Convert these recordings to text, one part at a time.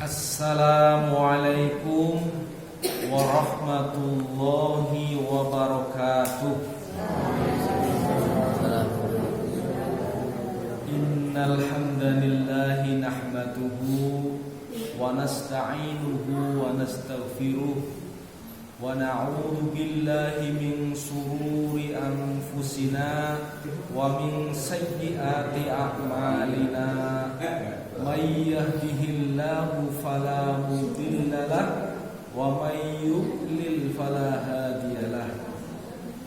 Assalamualaikum warahmatullahi wabarakatuh. Innal hamdalillahi nahmaduhu wa nasta'inuhu wa nastaghfiruh wa na'udzu billahi min shururi anfusina wa min sayyiati a'malina. May yahdihillahu fala mudilla lahu wa may yudlil fala hadiyalah.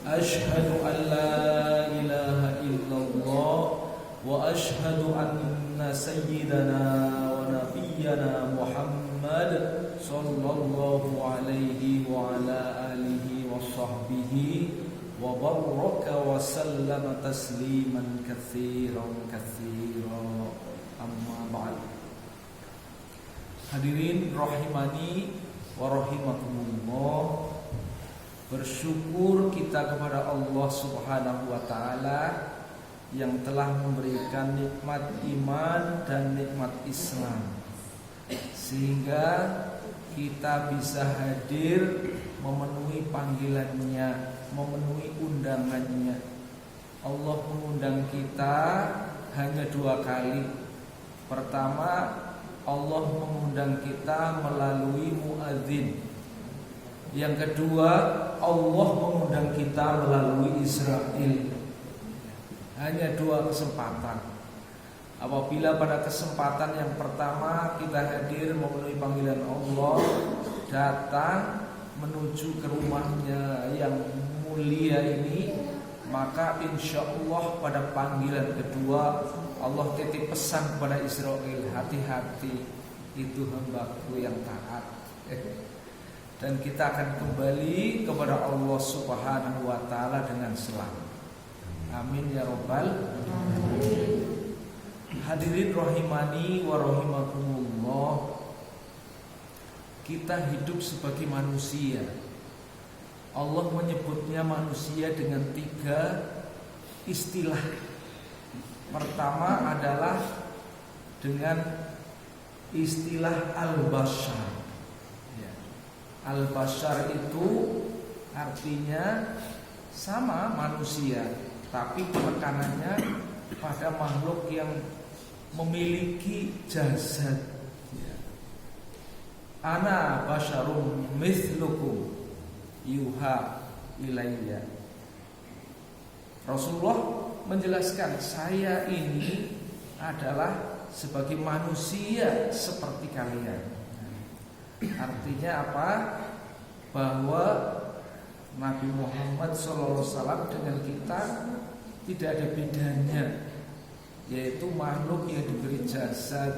Asyhadu an la ilaha illallah wa asyhadu anna sayyidana wa nabiyyana Muhammad sallallahu alaihi wa ala alihi wa sahbihi wa baraka wa sallama tasliman katsiran katsiran. Amma ba'd. Hadirin rahimani wa rahimakumullah. Bersyukur kita kepada Allah Subhanahu wa taala yang telah memberikan nikmat iman dan nikmat Islam, sehingga kita bisa hadir memenuhi panggilannya, memenuhi undangannya. Allah mengundang kita hanya 2 kali. Pertama, Allah mengundang kita melalui muadzin. Yang kedua, Allah mengundang kita melalui Israel. Hanya 2 kesempatan. Apabila pada kesempatan yang pertama kita hadir memenuhi panggilan Allah, datang menuju ke rumahnya yang mulia ini, maka insya Allah pada panggilan kedua Allah titip pesan kepada Israel, hati-hati, itu hambaku yang taat. Dan kita akan kembali kepada Allah Subhanahu wa taala dengan selamat. Amin ya rabbal alamin. Hadirin rahimani wa rahimakumullah. Kita hidup sebagai manusia. Allah menyebutnya manusia dengan 3 istilah. Pertama adalah dengan istilah al-bashar. Al-bashar itu artinya sama manusia, tapi penekanannya pada makhluk yang memiliki jasad. Ana basyarum mithlukum yuha ilayya. Rasulullah menjelaskan, saya ini adalah sebagai manusia seperti kalian. Artinya apa? Bahwa Nabi Muhammad SAW dengan kita tidak ada bedanya, yaitu makhluk yang diberi jasad,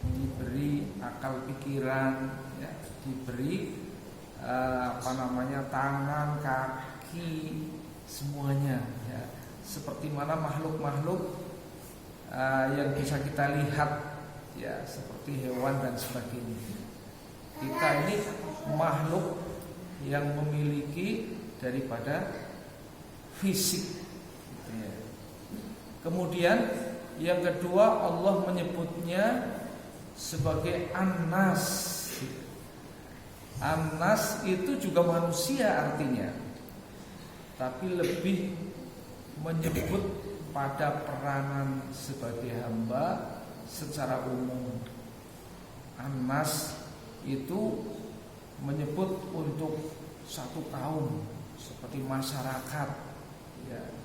diberi akal pikiran, ya, diberi tangan, kaki, semuanya, ya. Seperti mana makhluk-makhluk yang bisa kita lihat, ya, seperti hewan dan sebagainya. Kita ini makhluk yang memiliki daripada fisik, ya. Kemudian yang kedua, Allah menyebutnya sebagai An-Nas. An-Nas itu juga manusia artinya, tapi lebih menyebut pada peranan sebagai hamba secara umum. An-Nas itu menyebut untuk satu kaum seperti masyarakat.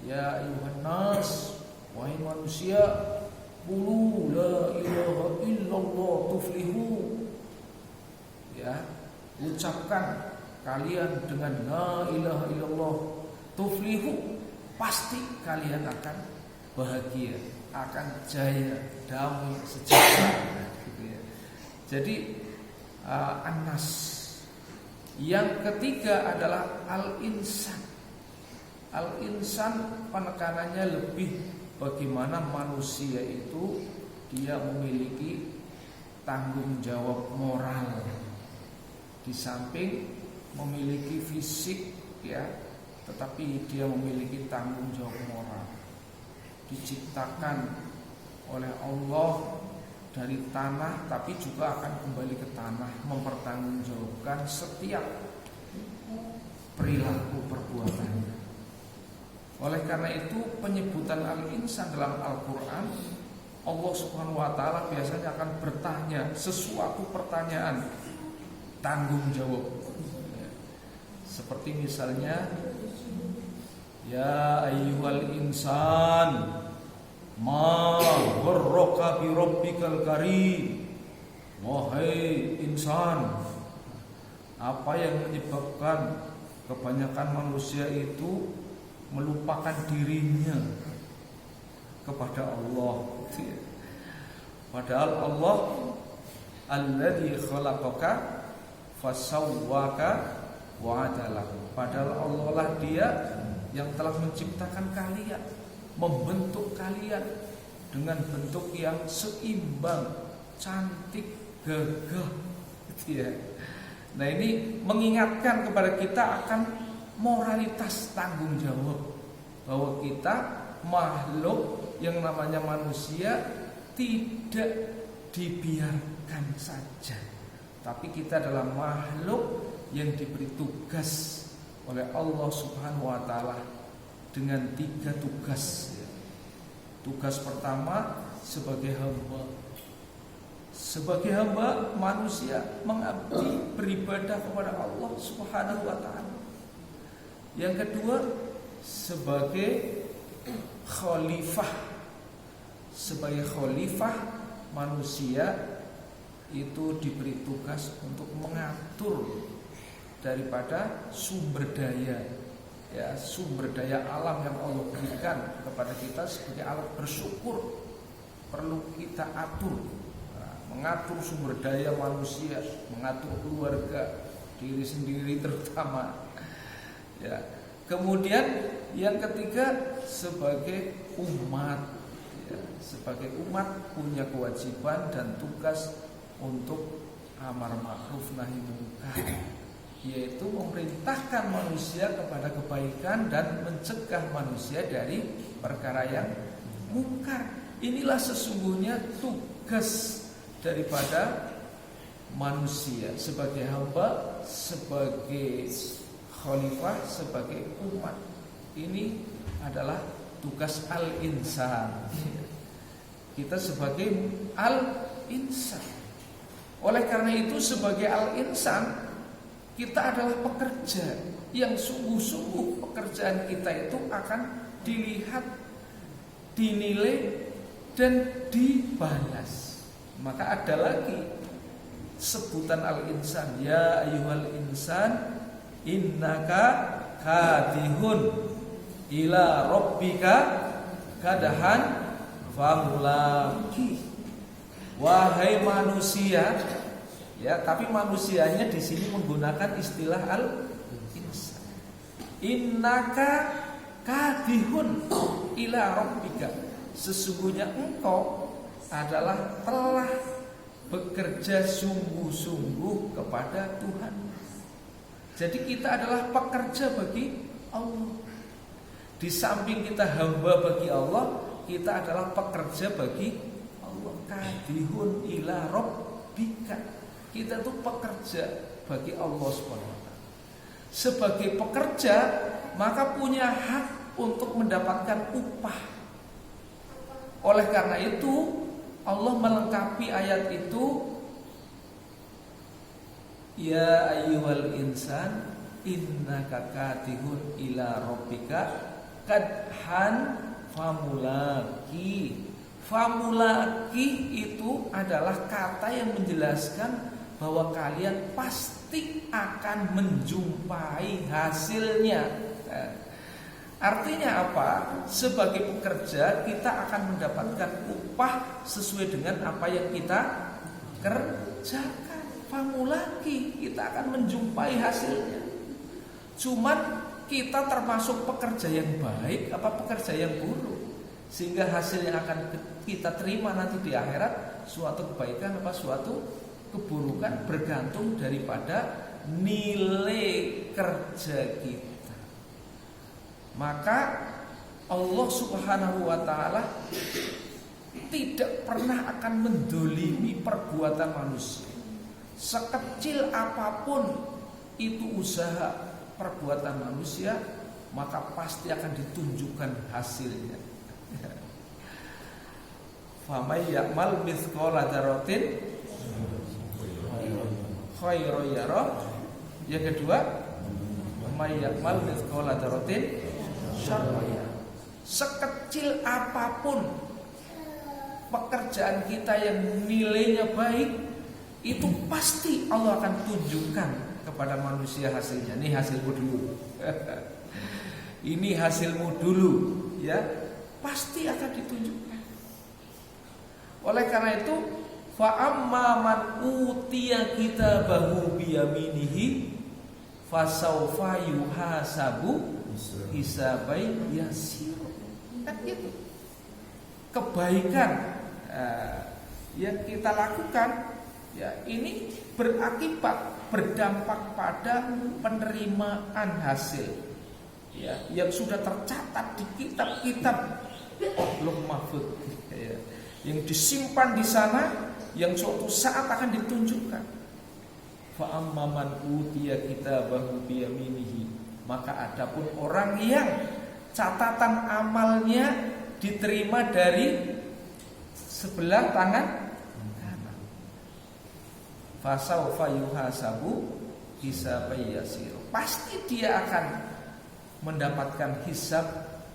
Ya ayuhan nas, wahai manusia, qulu la ilaha illallah tuflihu. Ya, ucapkan kalian dengan la ilaha illallah tuflihu, pasti kalian akan bahagia, akan jaya, damai, sejahtera, gitu ya. Jadi An-Nas. Yang ketiga adalah Al-Insan. Al-Insan penekanannya lebih bagaimana manusia itu dia memiliki tanggung jawab moral, di samping memiliki fisik, ya, tetapi dia memiliki tanggung jawab moral. Diciptakan oleh Allah dari tanah, tapi juga akan kembali ke tanah, mempertanggungjawabkan setiap perilaku perbuatannya. Oleh karena itu penyebutan al-insan dalam Al-Quran, Allah Subhanahu wa ta'ala biasanya akan bertanya sesuatu pertanyaan tanggung jawab. Seperti misalnya, ya ayyuhal insan ma gharraka bi rabbikal karim. Wahai insan, apa yang menyebabkan kebanyakan manusia itu melupakan dirinya kepada Allah? Padahal Allah alladzi khalaqaka fasawwaka wa adalaka. Padahal Allah lah Dia yang telah menciptakan kalian, membentuk kalian dengan bentuk yang seimbang, cantik, gagah, gitu ya. Nah, ini mengingatkan kepada kita akan moralitas tanggung jawab, bahwa kita makhluk yang namanya manusia tidak dibiarkan saja, tapi kita adalah makhluk yang diberi tugas oleh Allah Subhanahu wa ta'ala dengan 3 tugas. Tugas pertama sebagai hamba. Sebagai hamba manusia mengabdi, beribadah kepada Allah Subhanahu wa ta'ala. Yang kedua sebagai khalifah. Sebagai khalifah manusia itu diberi tugas untuk mengatur daripada sumber daya, ya, sumber daya alam yang Allah berikan kepada kita sebagai alat bersyukur, perlu kita atur. Mengatur sumber daya manusia, mengatur keluarga, diri sendiri terutama, ya. Kemudian yang ketiga sebagai umat, ya, sebagai umat punya kewajiban dan tugas untuk amar ma'ruf nahi munkar, yaitu memerintahkan manusia kepada kebaikan dan mencegah manusia dari perkara yang mungkar. Inilah sesungguhnya tugas daripada manusia sebagai hamba, sebagai khalifah, sebagai umat. Ini adalah tugas al-insan. Kita sebagai al-insan. Oleh karena itu sebagai al-insan kita adalah pekerja yang sungguh-sungguh pekerjaan kita itu akan dilihat, dinilai, dan dibalas. Maka ada lagi sebutan al-insan, ya ayyuhal insan innaka kadihun ila rabbika kadahan famulaki. Wahai manusia, ya, tapi manusianya di sini menggunakan istilah al-insan. Innaka kadihun ila rabbika. Sesungguhnya engkau adalah telah bekerja sungguh-sungguh kepada Tuhan. Jadi kita adalah pekerja bagi Allah. Di samping kita hamba bagi Allah, kita adalah pekerja bagi Allah. Kadihun ila rabbika. Kita tuh pekerja bagi Allah SWT. Sebagai pekerja, maka punya hak untuk mendapatkan upah. Oleh karena itu Allah melengkapi ayat itu, ya ayyuhal insan innaka kadihun ila rabbika kadhan famulaki. Famulaki itu adalah kata yang menjelaskan bahwa kalian pasti akan menjumpai hasilnya. Artinya apa? Sebagai pekerja kita akan mendapatkan upah sesuai dengan apa yang kita kerjakan. Famulaki, kita akan menjumpai hasilnya. Cuman kita termasuk pekerja yang baik apa pekerja yang buruk, sehingga hasil yang akan kita terima nanti di akhirat suatu kebaikan apa suatu keburukan bergantung daripada nilai kerja kita. Maka Allah Subhanahu wa ta'ala tidak pernah akan mendolimi perbuatan manusia. Sekecil apapun itu usaha perbuatan manusia, maka pasti akan ditunjukkan hasilnya. Famay ya'mal mithqala dzarratin khairan yarah. Yang kedua, may ya'mal mithqala dzarratin syarran yarah. Sekecil apapun pekerjaan kita yang nilainya baik, itu pasti Allah akan tunjukkan kepada manusia hasilnya. Ini hasilmu dulu. Ini hasilmu dulu, ya. Pasti akan ditunjukkan. Oleh karena itu, fa amma man utiya kitabahu bi yaminihi fasaufa yuhasabu hisaban yasir. Kan gitu. Kebaikan yang kita lakukan, ya, ini berakibat, berdampak pada penerimaan hasil, ya, yang sudah tercatat di kitab-kitab Lauh Mahfuz, ya, yang disimpan di sana, yang suatu saat akan ditunjukkan. Fa amman utiya kitabahu bi yaminihi, maka adapun orang yang catatan amalnya diterima dari sebelah tangan kanan, fasaufa yuhasabu hisaban yasir, pasti dia akan mendapatkan hisab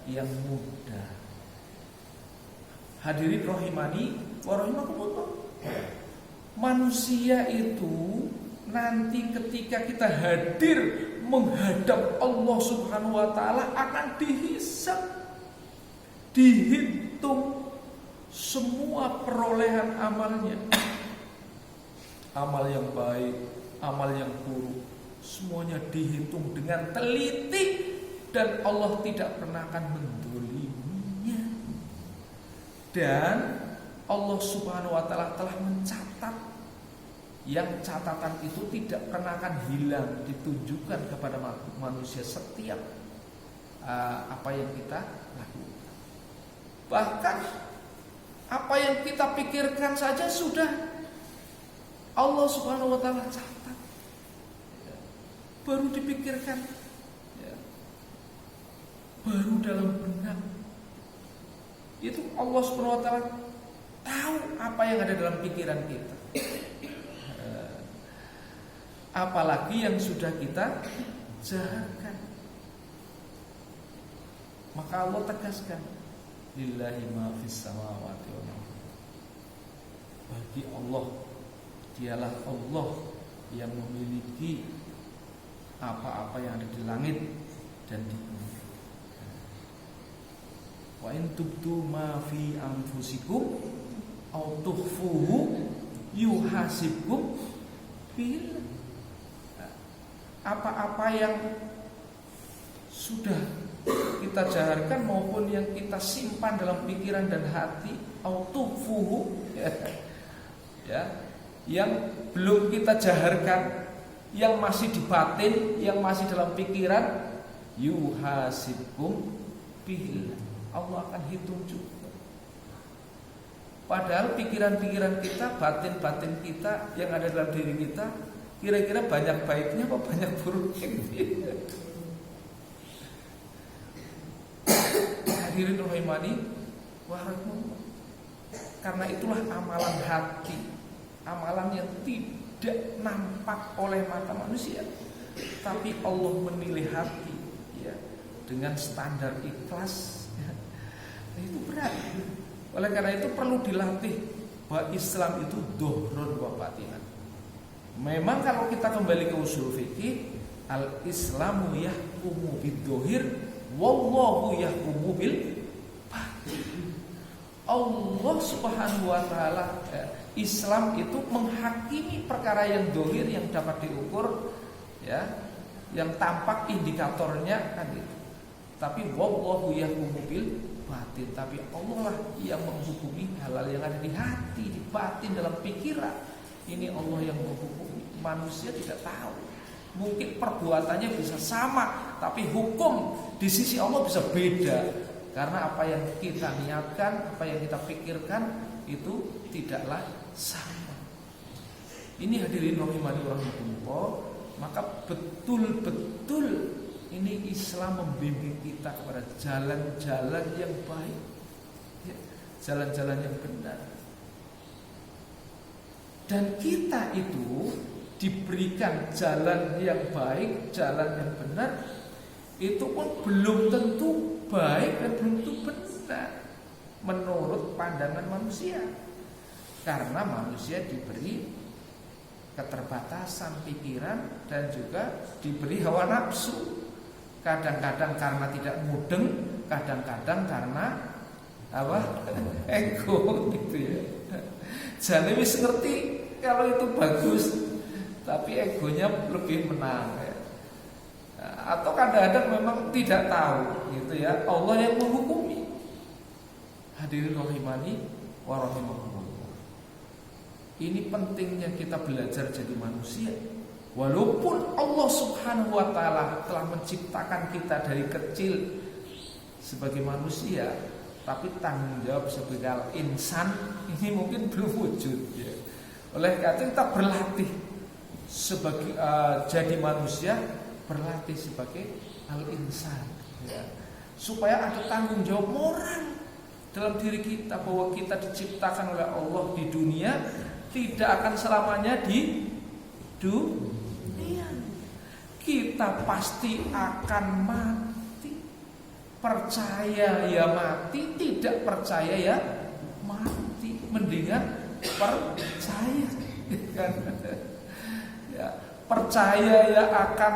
yang mudah. Hadirin rahimani wa rahimakumullah. Manusia itu nanti ketika kita hadir menghadap Allah Subhanahu wa taala akan dihisab, dihitung semua perolehan amalnya. Amal yang baik, amal yang buruk, semuanya dihitung dengan teliti, dan Allah tidak pernah akan mendoliminya. Dan Allah Subhanahu wa taala telah mencatat, yang catatan itu tidak pernah akan hilang, ditunjukkan kepada manusia setiap apa yang kita lakukan. Bahkan apa yang kita pikirkan saja sudah Allah Subhanahu wa taala catat, baru dipikirkan, ya, baru dalam benak. Itu Allah Subhanahu wa taala tahu apa yang ada dalam pikiran kita. Apalagi yang sudah kita jaharkan. Maka Allah tegaskan, lillahi ma fis samawati wal ardh. Bagi Allah, dialah Allah yang memiliki apa-apa yang ada di langit dan di bumi. Wa in tubdu ma fi anfusikum aw tukhfuhu yuhasibkum bil. Apa-apa yang sudah kita jaharkan maupun yang kita simpan dalam pikiran dan hati, aw tukhfuhu, ya, yang belum kita jaharkan, yang masih di batin, yang masih dalam pikiran, yuhasibkum bil. Allah akan hitung juga. Padahal pikiran-pikiran kita, batin-batin kita yang ada dalam diri kita, kira-kira banyak baiknya apa banyak buruknya? Hadirin rahimani wa rahimakumullah. Karena itulah amalan hati, amalan yang tidak nampak oleh mata manusia, tapi Allah menilai hati, ya, dengan standar ikhlas, ya. Itu berat. Oleh karena itu perlu dilatih bahwa Islam itu dohrun wa batinan. Memang kalau kita kembali ke usul fikih, al-Islamu yahkumu bid-dohir, wallahu yahkumu bil batin. Allah Subhanahu wa taala, Islam itu menghakimi perkara yang dohir, yang dapat diukur, ya, yang tampak indikatornya kan itu. Tapi wallahu yahkumu bil batin, tapi Allah lah yang menghukumi halal yang ada di hati, di batin, dalam pikiran. Ini Allah yang menghukumi. Manusia tidak tahu. Mungkin perbuatannya bisa sama, tapi hukum di sisi Allah bisa beda. Karena apa yang kita niatkan, apa yang kita pikirkan itu tidaklah sama. Ini hadirin rahimani rahimakumullah, maka betul-betul ini Islam membimbing kita kepada jalan-jalan yang baik, ya, jalan-jalan yang benar. Dan kita itu diberikan jalan yang baik, jalan yang benar, itu pun belum tentu baik dan belum tentu benar menurut pandangan manusia. Karena manusia diberi keterbatasan pikiran dan juga diberi hawa nafsu. Kadang-kadang karena tidak mudeng, kadang-kadang karena ego gitu ya. Jadi wis ngerti kalau itu bagus, tapi egonya lebih menang ya. Atau kadang-kadang memang tidak tahu gitu ya. Allah yang menghukumi. Hadirin rahimani wa rahimakumullah. Ini pentingnya kita belajar jadi manusia. Walaupun Allah Subhanahu wa taala telah menciptakan kita dari kecil sebagai manusia, tapi tanggung jawab sebagai insan ini mungkin belum wujud ya. Oleh karena kita berlatih sebagai jadi manusia, berlatih sebagai al-insan ya. Supaya ada tanggung jawab moral dalam diri kita, bahwa kita diciptakan oleh Allah di dunia, tidak akan selamanya di dunia. Kita pasti akan mati. Percaya ya mati, tidak percaya ya mati. Mendingan percaya kan? Ya, percaya ya akan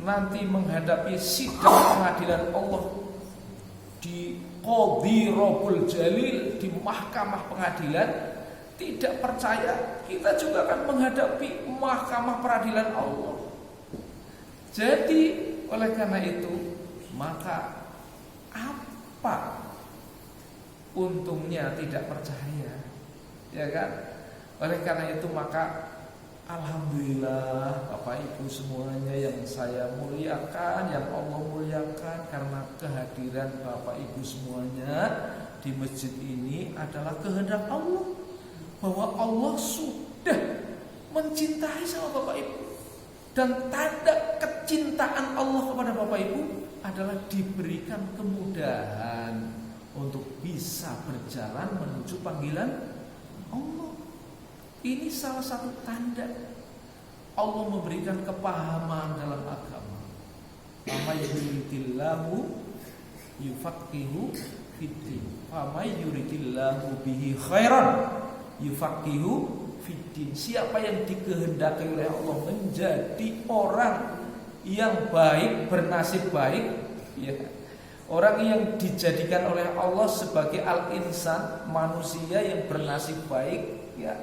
nanti menghadapi sidang pengadilan Allah di Qadhi Rabbul Jalil, di mahkamah pengadilan. Tidak percaya, kita juga akan menghadapi mahkamah peradilan Allah. Jadi oleh karena itu, maka apa untungnya tidak percaya? Ya kan? Oleh karena itu maka alhamdulillah Bapak Ibu semuanya yang saya muliakan, yang Allah muliakan, karena kehadiran Bapak Ibu semuanya di masjid ini adalah kehendak Allah, bahwa Allah sudah mencintai sama Bapak Ibu. Dan tanda kecintaan Allah kepada Bapak Ibu adalah diberikan kemudahan untuk bisa berjalan menuju panggilan Allah. Ini salah satu tanda Allah memberikan kepahaman dalam agama. Amma yuridillahu yufaqihu fiddin. Amma yuridillahu bihi khairan yufaqihu fiddin. Siapa yang dikehendaki oleh Allah menjadi orang yang baik, bernasib baik ya. Orang yang dijadikan oleh Allah sebagai al-insan, manusia yang bernasib baik ya,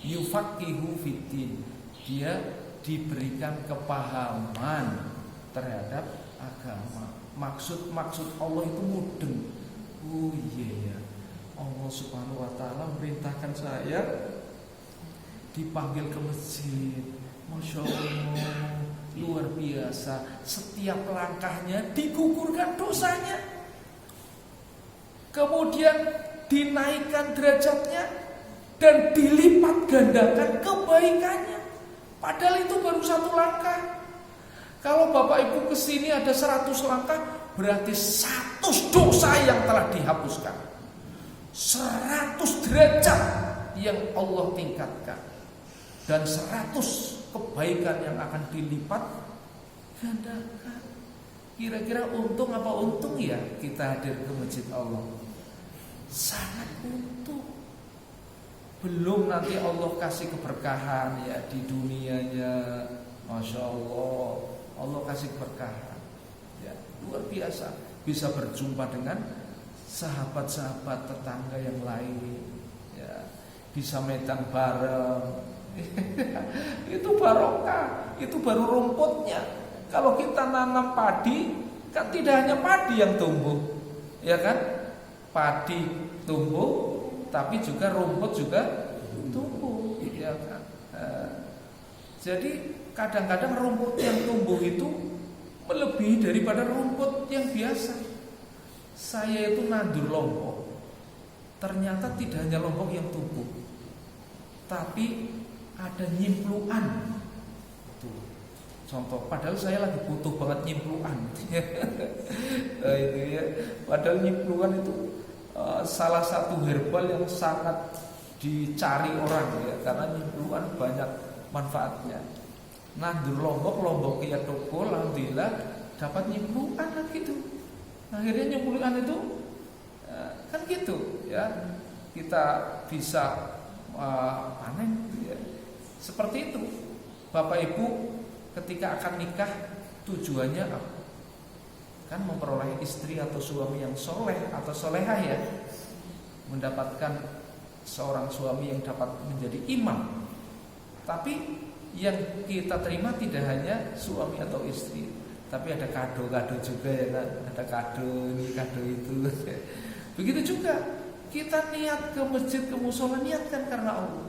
yufaqihu fiddin. Dia diberikan kepahaman terhadap agama. Maksud Allah itu mudeng. Oh iya ya, Allah Subhanahu wa taala memerintahkan saya dipanggil ke masjid. Masya Allah, luar biasa. Setiap langkahnya digugurkan dosanya, kemudian dinaikkan derajatnya dan dilipat gandakan kebaikannya. Padahal itu baru satu langkah. Kalau Bapak Ibu kesini ada 100 langkah, berarti 100 dosa yang telah dihapuskan, 100 derajat yang Allah tingkatkan, dan 100 kebaikan yang akan dilipat gandakan. Kira-kira untung apa untung ya kita hadir ke masjid Allah? Sangat untung. Belum nanti Allah kasih keberkahan ya di dunianya. Masya Allah, Allah kasih keberkahan ya, luar biasa. Bisa berjumpa dengan sahabat-sahabat tetangga yang lain ya, bisa medan bareng. Itu barokah, itu baru rumputnya. Kalau kita nanam padi, kan tidak hanya padi yang tumbuh, ya kan? Padi tumbuh, tapi juga rumput juga tumbuh, ya kan? Jadi kadang-kadang rumput yang tumbuh itu melebihi daripada rumput yang biasa. saya itu nandur lombok, ternyata tidak hanya lombok yang tumbuh, tapi ada nyimpluan. Contoh, padahal saya lagi butuh banget nyimpluan. Itu ya. Padahal nyimpluan itu salah satu herbal yang sangat dicari orang ya, karena nyimpluan banyak manfaatnya. Nandur lombok ya toko, alhamdulillah dapat nyimpluan lah gitu. Akhirnya nyimpluan itu kan gitu ya, kita bisa panen ya. Seperti itu. Bapak Ibu ketika akan nikah tujuannya apa? Kan memperoleh istri atau suami yang soleh atau solehah ya, mendapatkan seorang suami yang dapat menjadi imam. Tapi yang kita terima tidak hanya suami atau istri, tapi ada kado-kado juga ya kan, ada kado ini kado itu. Begitu juga kita niat ke masjid, ke musola, niatkan karena Allah,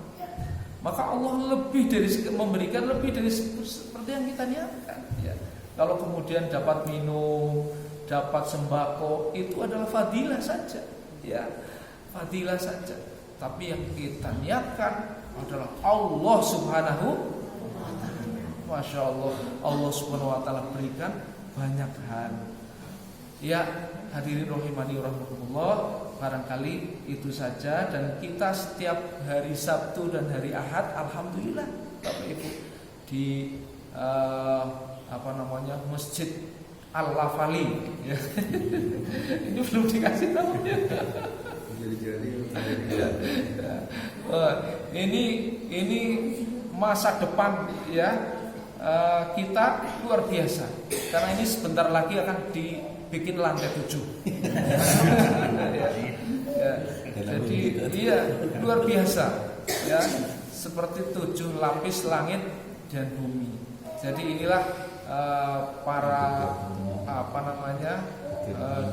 maka Allah lebih dari memberikan lebih dari seperti yang kita niatkan ya. Kalau kemudian dapat minum, dapat sembako, itu adalah fadilah saja ya, fadilah saja. Tapi yang kita niatkan adalah Allah Subhanahu wa ta'ala. Masya Allah, Allah Subhanahu wa ta'ala berikan banyak hal ya. Hadirin rahimani rahimakumullah, barangkali itu saja. Dan kita setiap hari Sabtu dan hari Ahad, alhamdulillah Bapak Ibu, di Masjid Al-Lafali ya. Ini belum dikasih namanya. Ini masa depan ya, kita luar biasa, karena ini sebentar lagi akan dibikin lantai 7 ya. Jadi iya luar biasa ya, seperti 7 lapis langit dan bumi. Jadi inilah para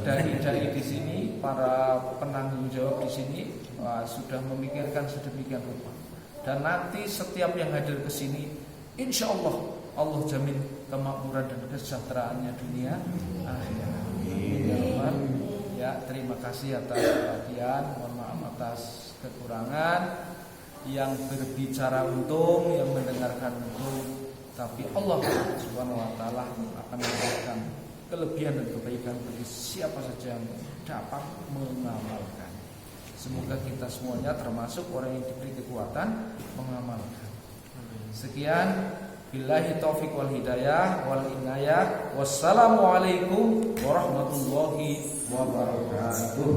dai-dai di sini, para penanggung jawab di sini sudah memikirkan sedemikian rupa. Dan nanti setiap yang hadir ke sini, insya Allah Allah jamin kemakmuran dan kesejahteraannya dunia akhirat. Ya, terima kasih atas perhatian, mohon maaf atas kekurangan. Yang berbicara untung, yang mendengarkan untung, tapi Allah Subhanahu wa ta'ala akan memberikan kelebihan dan kebaikan bagi siapa saja yang dapat mengamalkan. Semoga kita semuanya termasuk orang yang diberi kekuatan mengamalkan. Sekian, billahi taufiq wal hidayah wal inayah. Wassalamualaikum warahmatullahi wabarakatuh.